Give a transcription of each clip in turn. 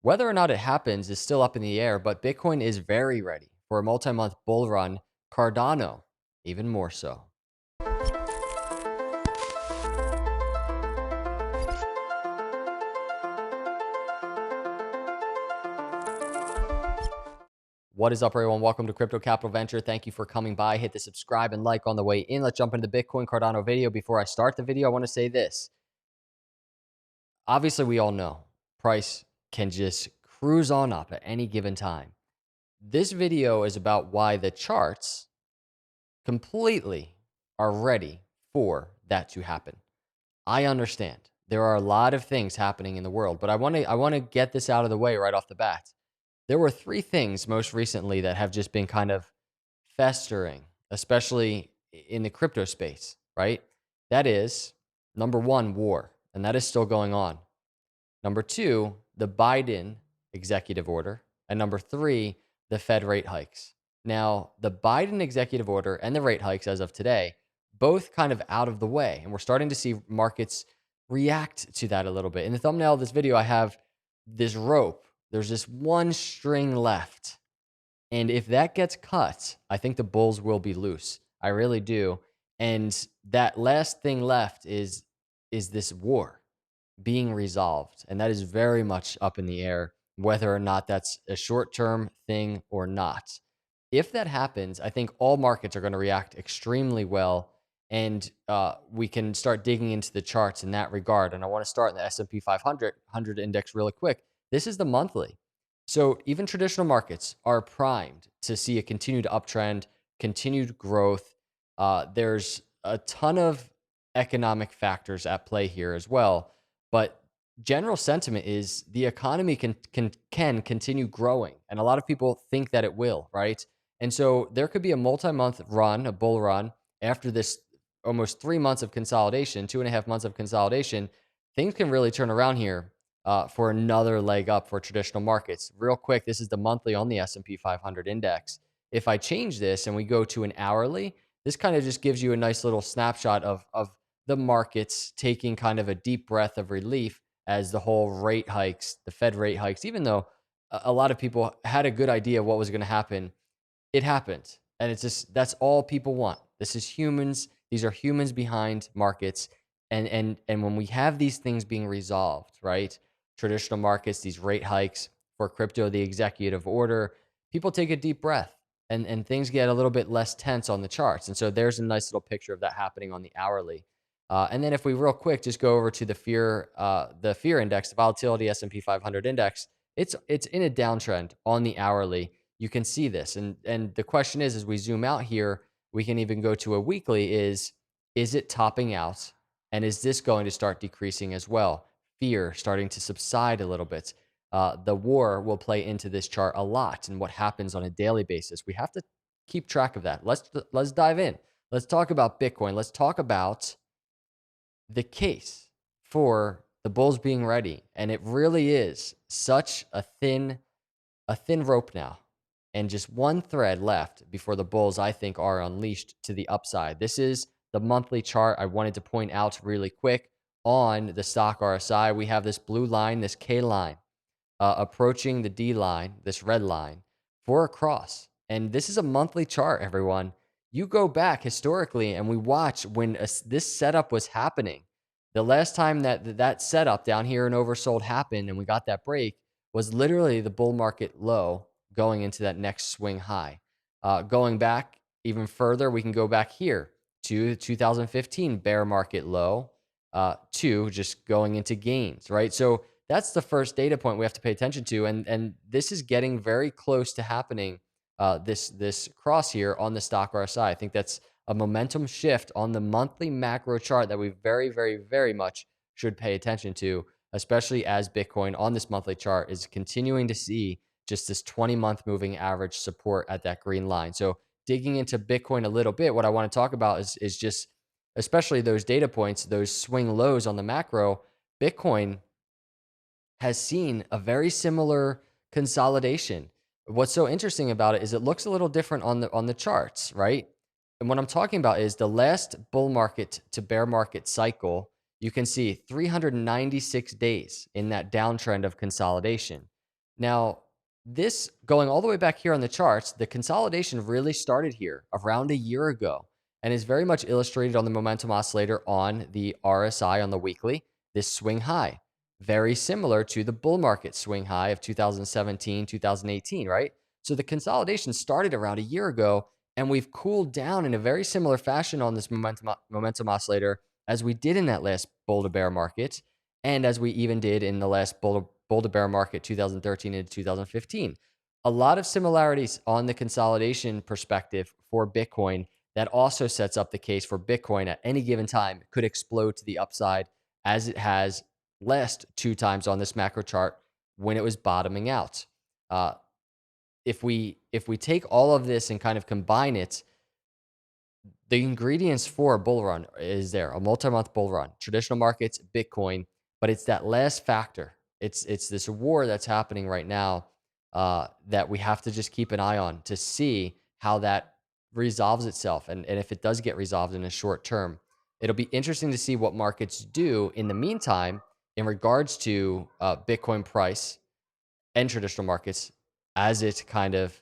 Whether or not it happens is still up in the air, but Bitcoin is very ready for a multi-month bull run. Cardano, even more so. What is up, everyone? Welcome to Crypto Capital Venture. Thank you for coming by. Hit the subscribe and like on the way in. Let's jump into the Bitcoin Cardano video. Before I start the video, I want to say this. Obviously, we all know price can just cruise on up at any given time. This video is about why the charts completely are ready for that to happen. I understand there are a lot of things happening in the world, but I want to get this out of the way right off the bat. There were three things most recently that have just been kind of festering, especially in the crypto space, right? That is number one, war, and that is still going on. Number two, the Biden executive order. And number three, the Fed rate hikes. Now, the Biden executive order and the rate hikes as of today, both kind of out of the way. And we're starting to see markets react to that a little bit. In the thumbnail of this video, I have this rope. There's this one string left. And if that gets cut, I think the bulls will be loose. I really do. And that last thing left is this war being resolved. And that is very much up in the air, whether or not that's a short-term thing or not. If that happens, I think all markets are going to react extremely well, and we can start digging into the charts in that regard. And I want to start in the S&P 500 index really quick. This is the monthly. So even traditional markets are primed to see a continued uptrend, continued growth. There's a ton of economic factors at play here as well. But general sentiment is the economy can continue growing, and a lot of people think that it will, right? And so there could be a multi-month run, a bull run, after this almost 3 months of consolidation, 2.5 months of consolidation. Things can really turn around here for another leg up for traditional markets. Real quick, this is the monthly on the S&P 500 index. If I change this and we go to an hourly, this kind of just gives you a nice little snapshot of the markets taking kind of a deep breath of relief as the whole rate hikes, the Fed rate hikes, even though a lot of people had a good idea what was going to happen, it happened. And it's just, that's all people want. This is humans. These are humans behind markets. And when we have these things being resolved, right? Traditional markets, these rate hikes for crypto, the executive order, people take a deep breath and things get a little bit less tense on the charts. And so there's a nice little picture of that happening on the hourly. And then if we real quick just go over to the fear index, the volatility S&P 500 index, it's in a downtrend on the hourly. You can see this, and the question is, as we zoom out here, we can even go to a weekly. Is it topping out, and is this going to start decreasing as well? Fear starting to subside a little bit. The war will play into this chart a lot, and what happens on a daily basis. We have to keep track of that. Let's dive in. Let's talk about Bitcoin. Let's talk about the case for the bulls being ready, and it really is such a thin rope now, and just one thread left before the bulls, I think, are unleashed to the upside. This is the monthly chart I wanted to point out really quick. On the stock RSI, we have this blue line, this K line, approaching the D line, this red line, for a cross. And this is a monthly chart, everyone. You go back historically and we watch when this setup was happening. The last time that setup down here in oversold happened and we got that break was literally the bull market low going into that next swing high. Going back even further, we can go back here to 2015 bear market low, to just going into gains, right? So that's the first data point we have to pay attention to, and this is getting very close to happening. This cross here on the stock RSI, I think that's a momentum shift on the monthly macro chart that we very, very, very much should pay attention to, especially as Bitcoin on this monthly chart is continuing to see just this 20-month moving average support at that green line. So digging into Bitcoin a little bit, what I want to talk about is just especially those data points, those swing lows on the macro. Bitcoin has seen a very similar consolidation. What's so interesting about it is it looks a little different on the charts, right? And what I'm talking about is the last bull market to bear market cycle. You can see 396 days in that downtrend of consolidation. Now, this going all the way back here on the charts, the consolidation really started here around a year ago and is very much illustrated on the momentum oscillator on the RSI on the weekly, this swing high. Very similar to the bull market swing high of 2017, 2018, right? So the consolidation started around a year ago, and we've cooled down in a very similar fashion on this momentum oscillator as we did in that last bull to bear market, and as we even did in the last bull to bear market 2013 into 2015. A lot of similarities on the consolidation perspective for Bitcoin that also sets up the case for Bitcoin at any given time could explode to the upside as it has last two times on this macro chart when it was bottoming out. Uh, if we take all of this and kind of combine it, the ingredients for a bull run is there, a multi-month bull run, traditional markets, Bitcoin, but it's that last factor. It's this war that's happening right now that we have to just keep an eye on to see how that resolves itself. And if it does get resolved in a short term, it'll be interesting to see what markets do in the meantime in regards to Bitcoin price and traditional markets as it kind of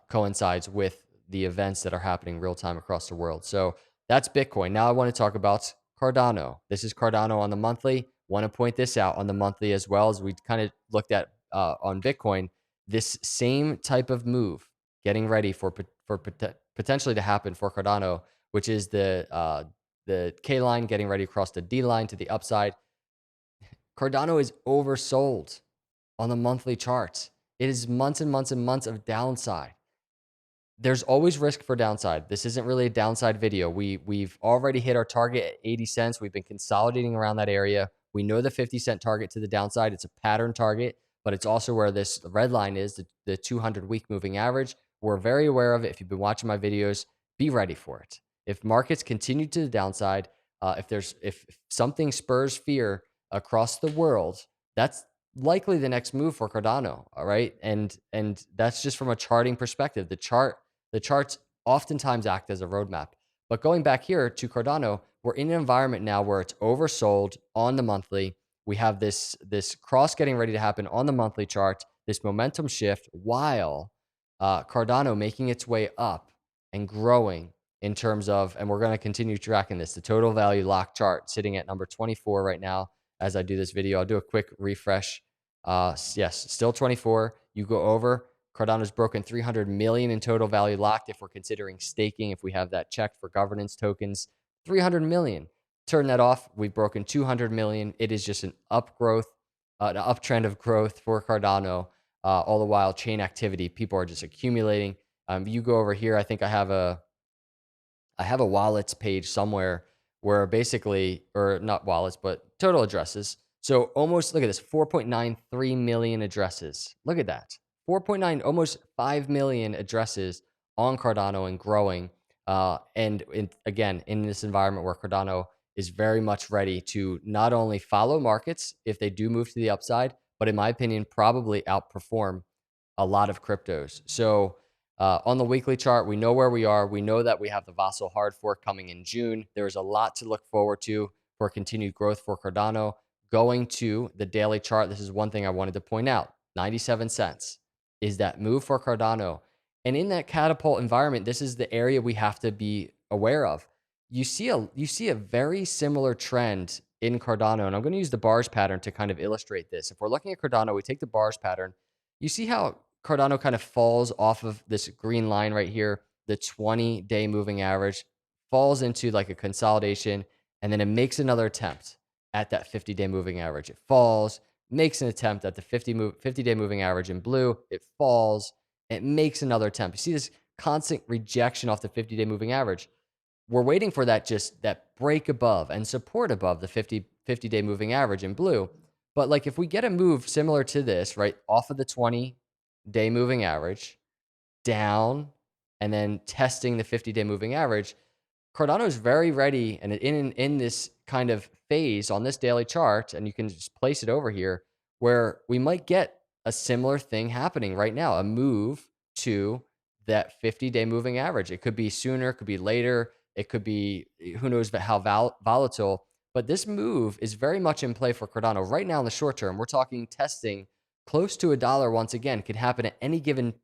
coincides with the events that are happening real time across the world. So that's Bitcoin. Now I want to talk about Cardano. This is Cardano on the monthly. Want to point this out on the monthly as well as we kind of looked at on Bitcoin. This same type of move, getting ready for potentially to happen for Cardano, which is the K line getting ready across the D line to the upside. Cardano is oversold on the monthly charts. It is months and months and months of downside. There's always risk for downside. This isn't really a downside video. We've already hit our target at 80 cents. We've been consolidating around that area. We know the 50-cent target to the downside. It's a pattern target, but it's also where this red line is, the 200-week moving average. We're very aware of it. If you've been watching my videos, be ready for it. If markets continue to the downside, if something spurs fear across the world, that's likely the next move for Cardano. All right. And that's just from a charting perspective. The charts oftentimes act as a roadmap. But going back here to Cardano, we're in an environment now where it's oversold on the monthly. We have this cross getting ready to happen on the monthly chart, this momentum shift, while Cardano making its way up and growing in terms of, and we're going to continue tracking this, the total value lock chart sitting at number 24 right now. As I do this video, I'll do a quick refresh. Yes, still 24. You go over. Cardano's broken 300 million in total value locked. If we're considering staking, if we have that checked for governance tokens, 300 million. Turn that off. We've broken 200 million. It is just an uptrend of growth for Cardano. All the while, chain activity, people are just accumulating. You go over here. I think I have a wallets page somewhere where basically, or not wallets, but total addresses. So almost, look at this, 4.93 million addresses. Look at that. 4.9, almost 5 million addresses on Cardano and growing. Again, in this environment where Cardano is very much ready to not only follow markets if they do move to the upside, but in my opinion, probably outperform a lot of cryptos. So on the weekly chart, we know where we are. We know that we have the Vassal hard fork coming in June. There's a lot to look forward to for continued growth for Cardano. Going to the daily chart, this is one thing I wanted to point out. 97 cents is that move for Cardano. And in that catapult environment, this is the area we have to be aware of. You see a very similar trend in Cardano, and I'm going to use the bars pattern to kind of illustrate this. If we're looking at Cardano, we take the bars pattern. You see how Cardano kind of falls off of this green line right here, the 20-day moving average, falls into like a consolidation, and then it makes another attempt at that 50-day moving average. It falls, makes an attempt at the 50-day moving average in blue. It falls, it makes another attempt. You see this constant rejection off the 50-day moving average. We're waiting for that break above and support above the 50-day moving average in blue. But like if we get a move similar to this, right, off of the 20-day moving average, down, and then testing the 50-day moving average, Cardano is very ready and in this kind of phase on this daily chart, and you can just place it over here, where we might get a similar thing happening right now, a move to that 50-day moving average. It could be sooner, it could be later, it could be who knows how volatile, but this move is very much in play for Cardano right now in the short term. We're talking testing close to $1 once again could happen at any given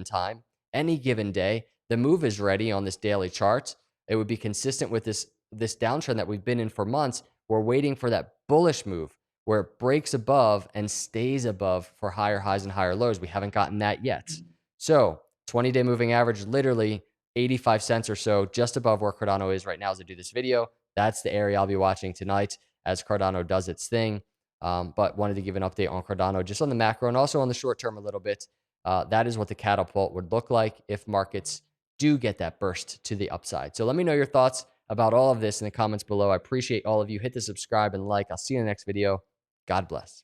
time, any given day. The move is ready on this daily chart. It would be consistent with this downtrend that we've been in for months. We're waiting for that bullish move where it breaks above and stays above for higher highs and higher lows. We haven't gotten that yet. So 20-day moving average, literally 85 cents or so, just above where Cardano is right now as I do this video. That's the area I'll be watching tonight as Cardano does its thing. But wanted to give an update on Cardano just on the macro and also on the short term a little bit. That is what the catapult would look like if markets do get that burst to the upside. So let me know your thoughts about all of this in the comments below. I appreciate all of you. Hit the subscribe and like. I'll see you in the next video. God bless.